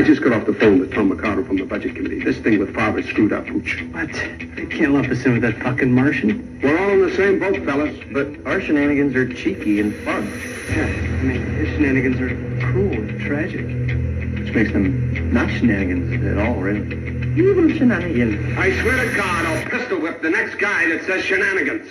I just got off the phone with Tom Mercado from the Budget Committee. This thing with Favre is screwed up, Hooch. What? They can't lump us in with that fucking Martian. We're all in the same boat, fellas. But our shenanigans are cheeky and fun. Yeah, I mean, his shenanigans are cruel and tragic. Which makes them not shenanigans at all, really. Evil shenanigans. I swear to God, I'll pistol whip the next guy that says shenanigans.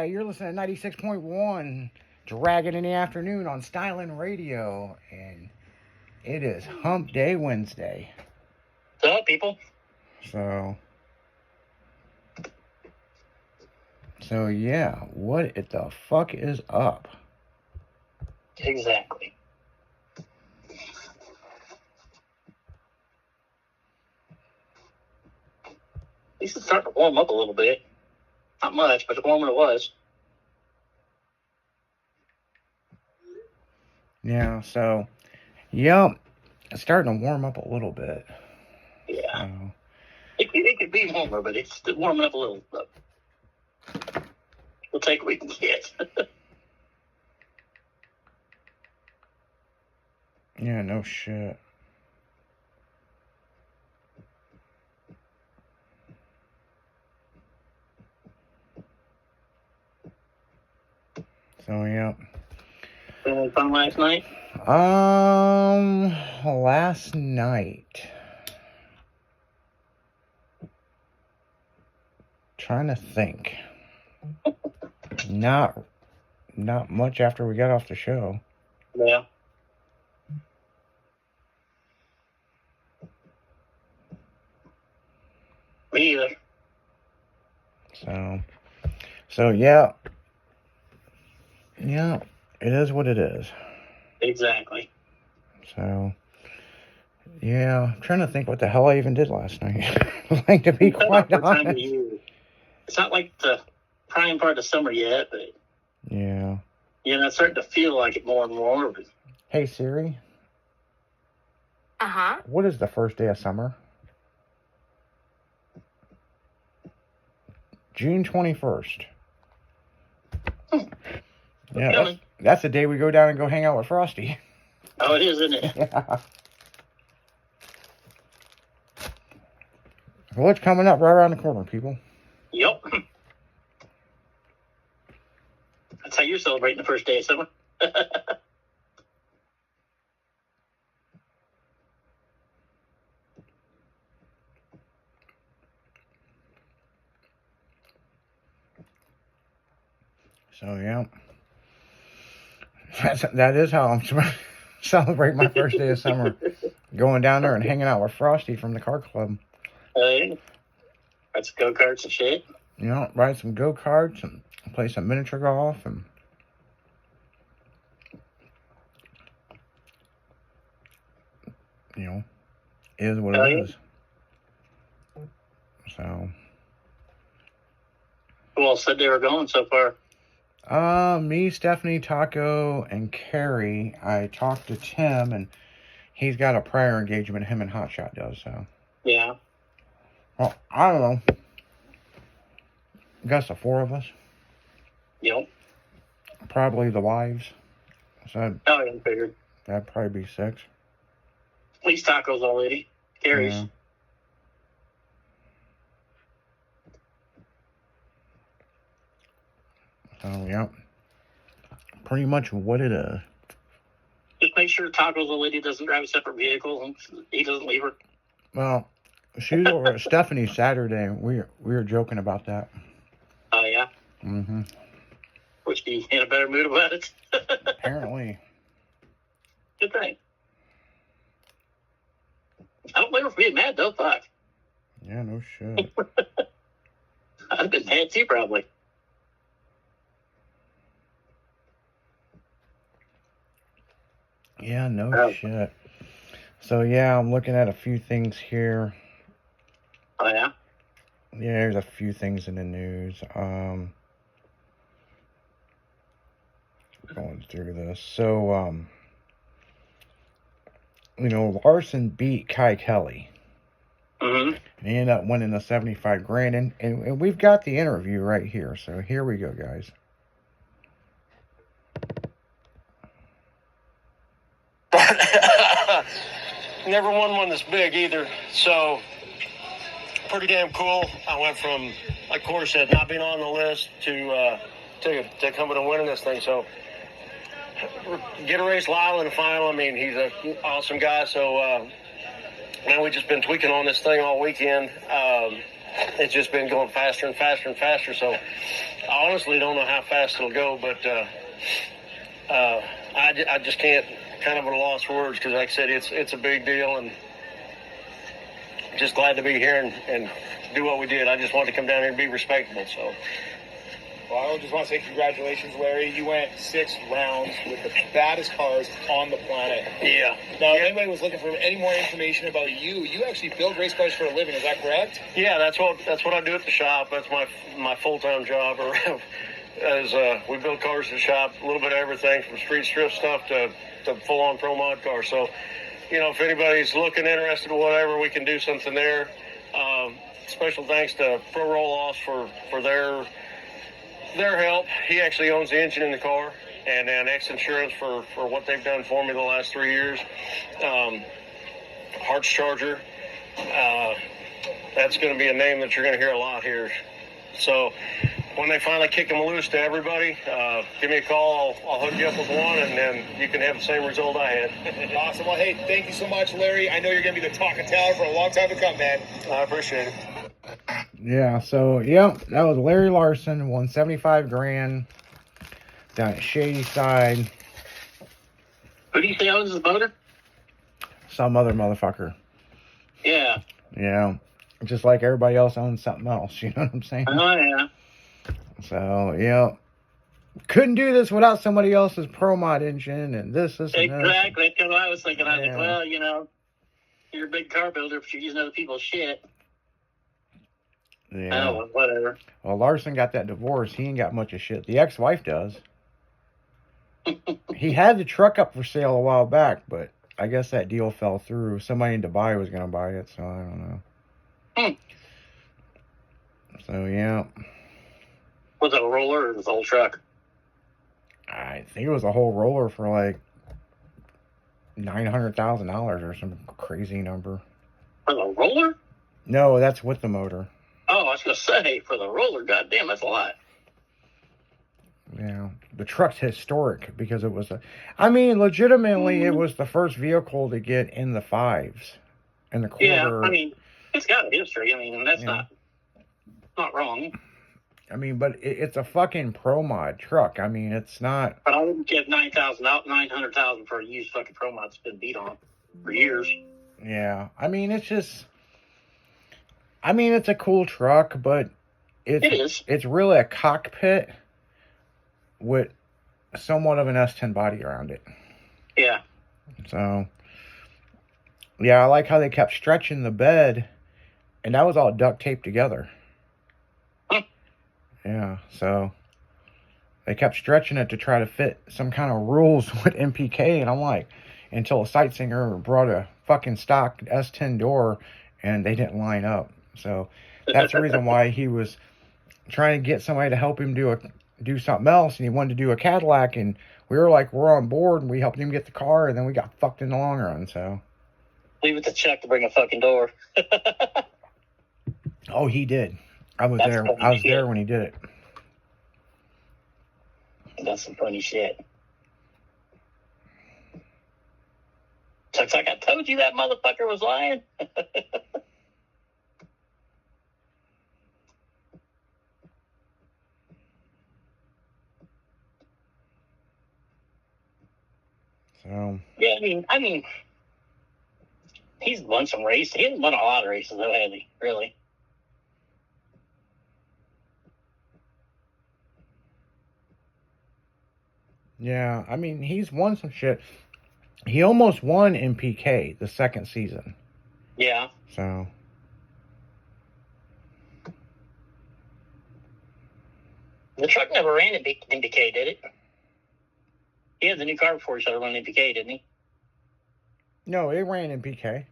You're listening to 96.1 Dragon in the Afternoon on Styling Radio, and it is Hump Day Wednesday. What's up, people? So yeah, what the fuck is up? Exactly. At least it's starting to warm up a little bit. Not much, but the warmer it was. Yeah, so, yep, it's starting to warm up a little bit. Yeah. It could be warmer, but it's still warming up a little. But we'll take what we can get. Yeah, no shit. So, yeah. Fun last night? Last night. Trying to think. Not much after we got off the show. Yeah. Me either. So yeah. Yeah, it is what it is. Exactly. So, yeah, I'm trying to think what the hell I even did last night. Like, to be quite honest. It's not like the prime part of summer yet, but yeah. It's starting to feel like it more and more. But... Hey, Siri. Uh-huh. What is the first day of summer? June 21st. Yeah, that's the day we go down and go hang out with Frosty. Oh, it is, isn't it? Yeah. Well, it's coming up right around the corner, people. Yep. That's how you're celebrating the first day of summer. So, yeah. That is how I'm celebrate my first day of summer. Going down there and hanging out with Frosty from the car club. Hey, ride some go-karts and shit. Ride some go-karts and play some miniature golf and is what it is. So. Who all said they were going so far? Me, Stephanie, Taco, and Carrie. I talked to Tim, and he's got a prior engagement him and Hotshot does, so. Yeah. Well, I don't know. I guess the four of us. Yep. Probably the wives. So I figured. That'd probably be 6. At least Taco's already. Carrie's. Yeah. So, yeah. Pretty much what it is. Just make sure Taco's old lady doesn't drive a separate vehicle and he doesn't leave her. Well, she's over at Stephanie Saturday. We were joking about that. Oh, yeah? Mm-hmm. Was she in a better mood about it? Apparently. Good thing. don't blame her for being mad, though. Fuck. Yeah, no shit. I'd have been mad too, probably. Yeah, no shit. So, yeah, I'm looking at a few things here. Oh, yeah? Yeah, there's a few things in the news. Going through this. So, Larson beat Kai Kelly. Mm-hmm. And he ended up winning the 75 grand. And we've got the interview right here. So here we go, guys. Never won one this big either. So pretty damn cool. I went from, like Corey said, not being on the list to coming and winning this thing. So get to race Lyle in the final. I mean, he's an awesome guy. So man, we've just been tweaking on this thing all weekend. It's just been going faster and faster and faster. So I honestly don't know how fast it'll go, but I just can't, kind of at a loss for words, because like I said, it's a big deal, and just glad to be here and do what we did. I just wanted to come down here and be respectable. So, well, I just want to say congratulations, Larry. You went 6 rounds with the baddest cars on the planet. yeah. Now, if anybody was looking for any more information about you, you actually build race cars for a living. Is that correct? Yeah, that's what I do at the shop. That's my full-time job. As we build cars at the shop, a little bit of everything from street strip stuff to full-on pro mod cars. So, if anybody's looking, interested, or whatever, we can do something there. Special thanks to Pro Roll-Offs for their help. He actually owns the engine in the car, and then X Insurance for what they've done for me the last 3 years. Hearts Charger, that's going to be a name that you're going to hear a lot here. So when they finally kick them loose to everybody, give me a call. I'll hook you up with one, and then you can have the same result I had. Awesome. Well, hey, thank you so much, Larry. I know you're going to be the talk of town for a long time to come, man. I appreciate it. Yeah, so, yep, that was Larry Larson, won 75 grand down at Shady Side. Who do you say owns the motor? Some other motherfucker. Yeah. Yeah, just like everybody else owns something else, you know what I'm saying? Oh, yeah. So, yeah. Couldn't do this without somebody else's Pro Mod engine and this, and this. Exactly. That's what I was thinking. I was Yeah. like, well, you're a big car builder, but you're using other people's shit. Yeah. Oh, whatever. Well, Larson got that divorce. He ain't got much of shit. The ex-wife does. He had the truck up for sale a while back, but I guess that deal fell through. Somebody in Dubai was going to buy it, so I don't know. So, yeah. Was it a roller or was it the whole truck? I think it was a whole roller for like $900,000 or some crazy number. For the roller? No, that's with the motor. Oh, I was going to say, for the roller, goddamn, that's a lot. Yeah, the truck's historic because it was legitimately, it was the first vehicle to get in the 5s in the quarter. Yeah, it's got a history. That's not wrong. But it's a fucking Pro Mod truck. It's not. But I wouldn't give $900,000 for a used fucking Pro Mod that's been beat on for years. Yeah, it's just. It's a cool truck, but it is. It's really a cockpit with somewhat of an S10 body around it. Yeah. So, yeah, I like how they kept stretching the bed, and that was all duct taped together. Yeah, so they kept stretching it to try to fit some kind of rules with MPK, and I'm like, until a Sightsinger brought a fucking stock S10 door, and they didn't line up. So that's the reason why he was trying to get somebody to help him do something else, and he wanted to do a Cadillac, and we were like, we're on board, and we helped him get the car, and then we got fucked in the long run. So leave it to Chuck to bring a fucking door. Oh, he did. I was there. I was there when he did it. That's some funny shit. Chuck's like, I told you that motherfucker was lying. So yeah, He's won some races. He hasn't won a lot of races, though, has he? Really? Yeah, I mean, he's won some shit. He almost won in PK the second season. Yeah. So. The truck never ran in PK, did it? He had the new car before he started running in PK, didn't he? No, it ran in PK.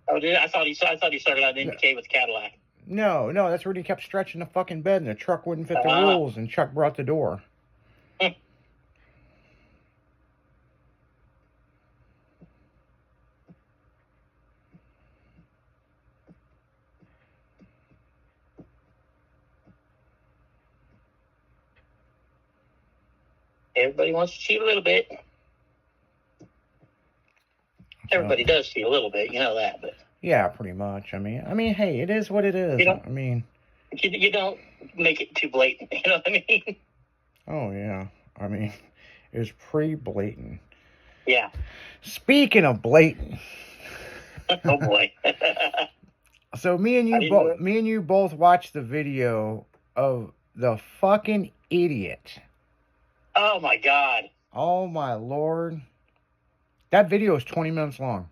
Oh, did it? I thought he started out in PK with Cadillac. No, that's where he kept stretching the fucking bed and the truck wouldn't fit the rules and Chuck brought the door. Everybody wants to cheat a little bit. Everybody does cheat a little bit, you know that. But yeah, pretty much. I mean, hey, it is what it is. I mean, you don't make it too blatant. You know what I mean? Oh yeah. I mean, it was pretty blatant. Yeah. Speaking of blatant. Oh boy. So me and you both watched the video of the fucking idiot. Oh my God. Oh my Lord. That video is 20 minutes long.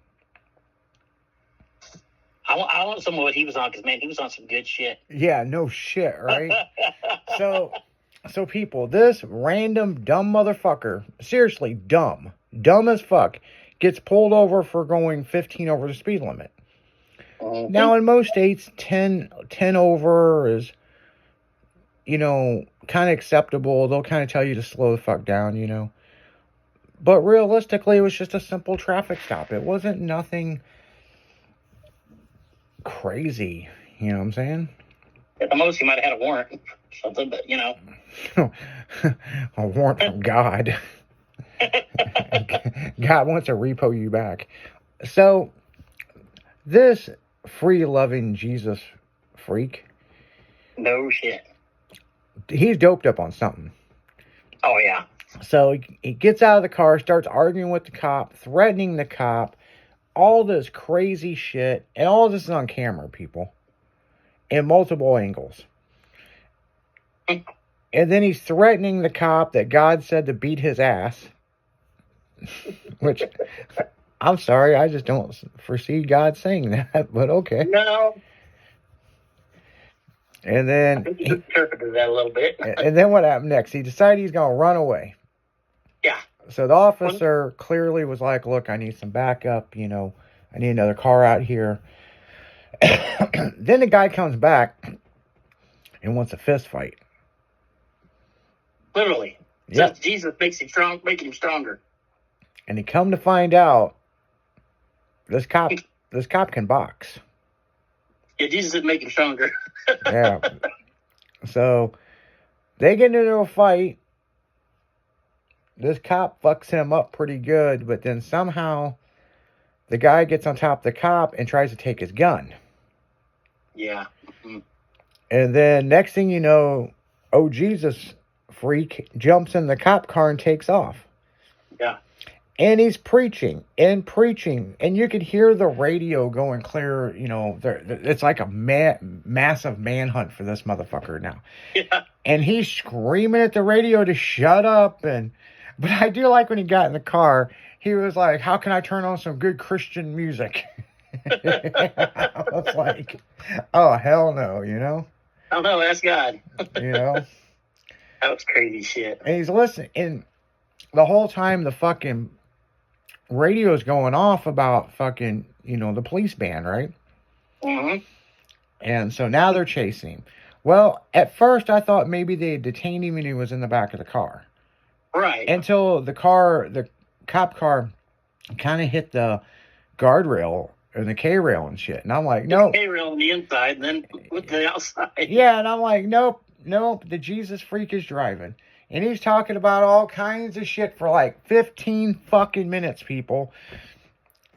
I want some of what he was on, because man, he was on some good shit. Yeah, no shit, right? So people, this random dumb motherfucker, seriously dumb as fuck, gets pulled over for going 15 over the speed limit. Mm-hmm. Now in most states, 10 over is, you know, kind of acceptable. They'll kind of tell you to slow the fuck down, you know. But realistically, it was just a simple traffic stop. It wasn't nothing crazy. You know what I'm saying? At the most, he might have had a warrant or something, but, you know. A warrant from God. God wants to repo you back. So, this free-loving Jesus freak. No shit. He's doped up on something. Oh, yeah. So he gets out of the car, starts arguing with the cop, threatening the cop, all this crazy shit, and all this is on camera, people, in multiple angles. And then he's threatening the cop that God said to beat his ass, which, I'm sorry, I just don't foresee God saying that, but okay. No. And then I think he interpreted that a little bit. And then what happened next? He decided he's going to run away. Yeah. So the officer clearly was like, look, I need some backup. You know, I need another car out here. Then the guy comes back and wants a fist fight. Literally. Yep. So Jesus makes him strong, making him stronger. And he come to find out, this cop can box. Yeah, Jesus didn't make him stronger. Yeah. So they get into a fight. This cop fucks him up pretty good, but then somehow the guy gets on top of the cop and tries to take his gun. Yeah. Mm-hmm. And then next thing you know, oh Jesus freak jumps in the cop car and takes off. Yeah. And he's preaching, and you could hear the radio going clear. You know, it's like a massive manhunt for this motherfucker now. Yeah. And he's screaming at the radio to shut up. But I do like when he got in the car, he was like, "How can I turn on some good Christian music?" I was like, "Oh hell no," you know. I don't know. Ask God. You know. That was crazy shit. And he's listening, and the whole time the fucking radio's going off about fucking, you know, the police band, right? Mm-hmm. And so now they're chasing him. Well, at first I thought maybe they had detained him and he was in the back of the car. Right. Until the cop car kind of hit the guardrail and the K-rail and shit. And I'm like, nope. K-rail on the inside and then with the outside. Yeah, and I'm like, nope, the Jesus freak is driving. And he's talking about all kinds of shit for like 15 fucking minutes, people.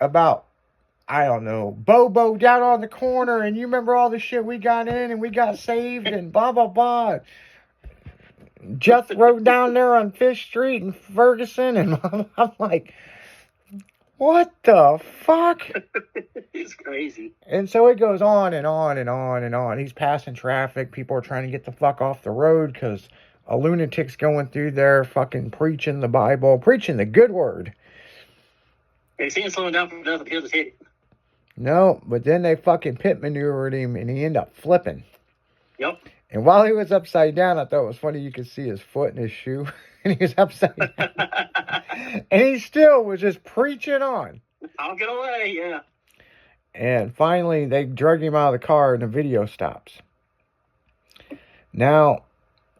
About, I don't know, Bobo down on the corner, and you remember all the shit we got in and we got saved and blah, blah, blah. Jethro down there on Fish Street in Ferguson, and I'm like, What the fuck? It's crazy. And so it goes on and on and on and on. He's passing traffic. People are trying to get the fuck off the road because a lunatic's going through there fucking preaching the Bible, preaching the good word. They see him slowing down for nothing. He'll just hit it. No, but then they fucking pit maneuvered him and he ended up flipping. Yep. And while he was upside down, I thought it was funny you could see his foot in his shoe. And he was upside down. And he still was just preaching on. I'll get away, yeah. And finally, they drug him out of the car and the video stops. Now,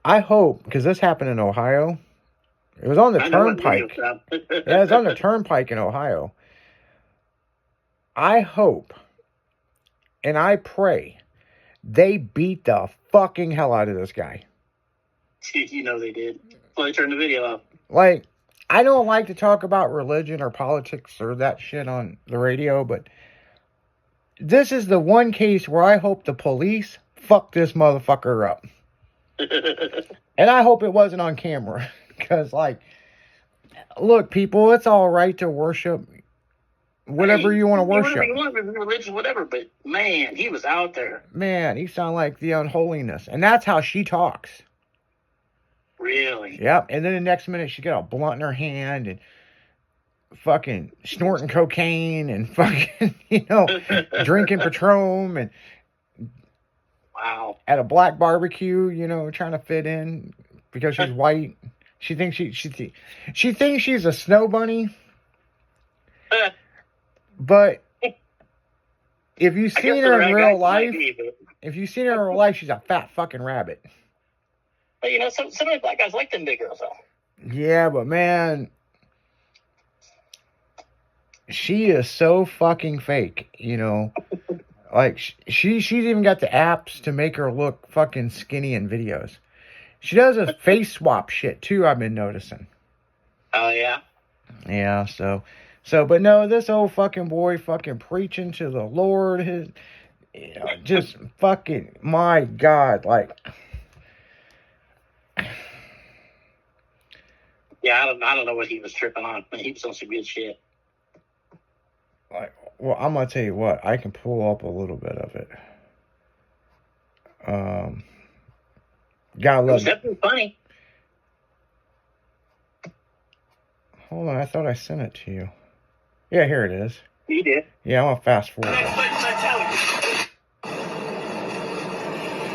I hope, because this happened in Ohio. It was on the turnpike. Yeah, it was on the turnpike in Ohio. I hope and I pray they beat the fucking hell out of this guy. You know they did. Well, they turned the video off. Like, I don't like to talk about religion or politics or that shit on the radio, but this is the one case where I hope the police fuck this motherfucker up. And I hope it wasn't on camera. Because, like, look, people, it's all right to worship whatever you want to worship. Whatever you want, religion, whatever. But, man, he was out there. Man, he sounded like the unholiness. And that's how she talks. Really? Yep. And then the next minute, she got a blunt in her hand and fucking snorting cocaine and fucking, drinking Patron and wow. At a black barbecue, trying to fit in because she's white. She thinks she thinks she's a snow bunny. But if you've seen her in real life, she's a fat fucking rabbit. But some of the black guys like them big girls though. Yeah, but man, she is so fucking fake, Like, she's even got the apps to make her look fucking skinny in videos. She does a face swap shit, too, I've been noticing. Oh, yeah? Yeah, but no, this old fucking boy fucking preaching to the Lord, just fucking, my God, like... Yeah, I don't know what he was tripping on. He was on some good shit. Like, well, I'm gonna tell you what. I can pull up a little bit of it. Gotta love it. Was definitely funny. Hold on, I thought I sent it to you. Yeah, here it is. You did. Yeah, I'm gonna fast forward. You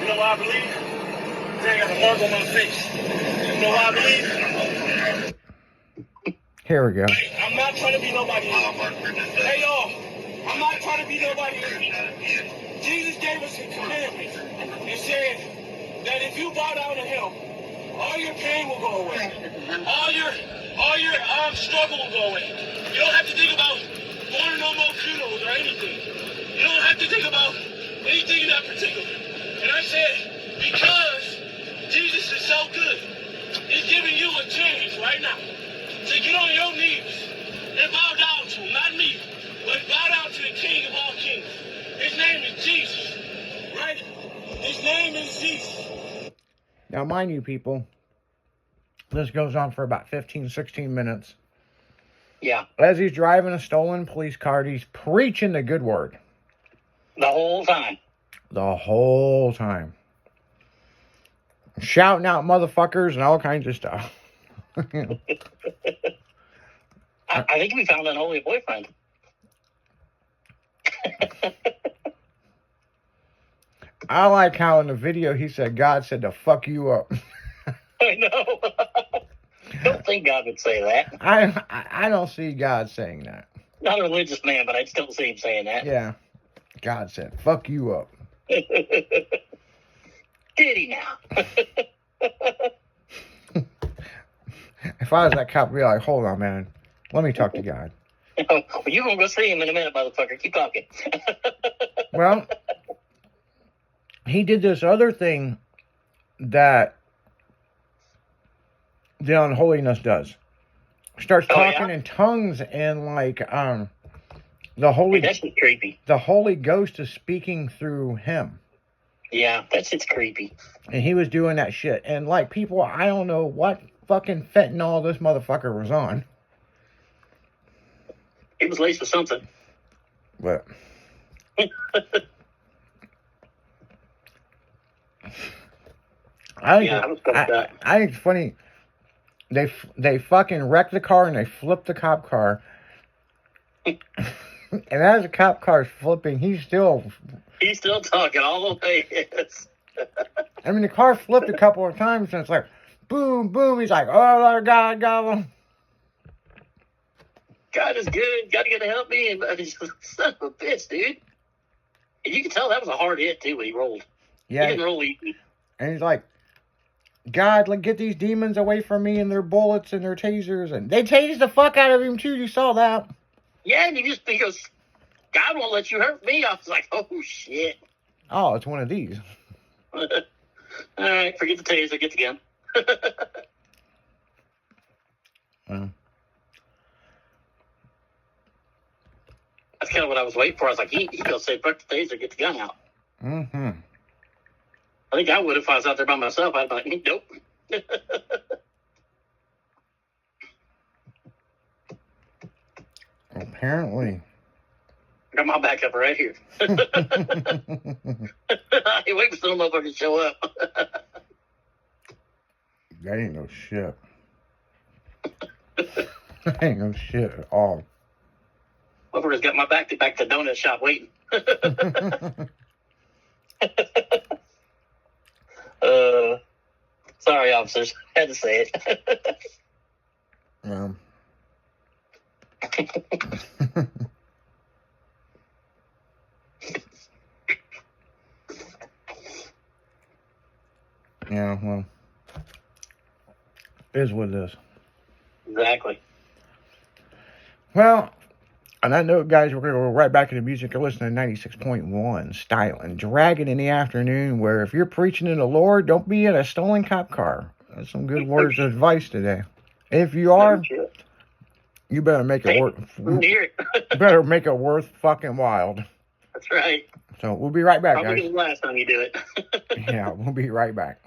know what I believe? They got a mark on my face. You know what I believe? Here we go. I'm not trying to be nobody. Hey, y'all. I'm not trying to be nobody. Jesus gave us a commandment. He said that if you bow down to him, all your pain will go away. All your struggle will go away. You don't have to think about going to no more funerals or anything. You don't have to think about anything in that particular. And I said, because Jesus is so good, he's giving you a chance right now to get on your knees and bow down to him, not me, but bow down to the King of all kings. His name is Jesus, right? His name is Jesus. Now, mind you, people, this goes on for about 15, 16 minutes. Yeah. As he's driving a stolen police car, he's preaching the good word. The whole time. The whole time. Shouting out motherfuckers and all kinds of stuff. I think we found an unholy boyfriend. I like how in the video he said God said to fuck you up. I know. I don't think God would say that. I don't see God saying that. Not a religious man, but I still see him saying that. Yeah. God said fuck you up. Did he now? If I was that cop, I'd be like, hold on, man. Let me talk to God. Well, you're going to go see him in a minute, motherfucker. Keep talking. Well, he did this other thing that the unholiness does. Starts talking in tongues and like the Holy That's just creepy. The Holy Ghost is speaking through him. Yeah, that's just creepy. And he was doing that shit. And like people, I don't know what fucking fentanyl this motherfucker was on. He was laced with something. But I Yeah, I was fucked up. I think it's funny. They fucking wrecked the car and they flipped the cop car. And as the cop car's flipping, he's still talking all the way. Yes. I mean, the car flipped a couple of times and it's like, boom, boom. He's like, oh, Lord God, God. God is good. God, you gotta help me. And I just, son of a bitch, dude. And you can tell that was a hard hit, too, when he rolled. He Yeah. didn't roll easy. And he's like, God, like, get these demons away from me and their bullets and their tasers. And they tased the fuck out of him, too. You saw that. Yeah, and he goes, God won't let you hurt me. I was like, oh, shit. Oh, it's one of these. All right, forget the taser, get the gun. That's kind of what I was waiting for. I was like, he gonna say, fuck the taser, get the gun out. Mm-hmm. I think I would if I was out there by myself. I'd be like, nope. Apparently. I got my backup right here. Hey, wait for some motherfucker to show up. That ain't no shit. That ain't no shit at all. Motherfucker's got my back to donut shop waiting. Sorry, officers. Had to say it. Yeah, well, it is what it is. Exactly. Well, on that note, guys, we're going to go right back into music. You're listening to 96.1 Styling Dragon in the afternoon, where if you're preaching to the Lord, don't be in a stolen cop car. That's some good words of advice today. If you are, you better make it worth. Better make it worth fucking wild. That's right. So we'll be right back, Probably guys. the last time you do it. Yeah, we'll be right back.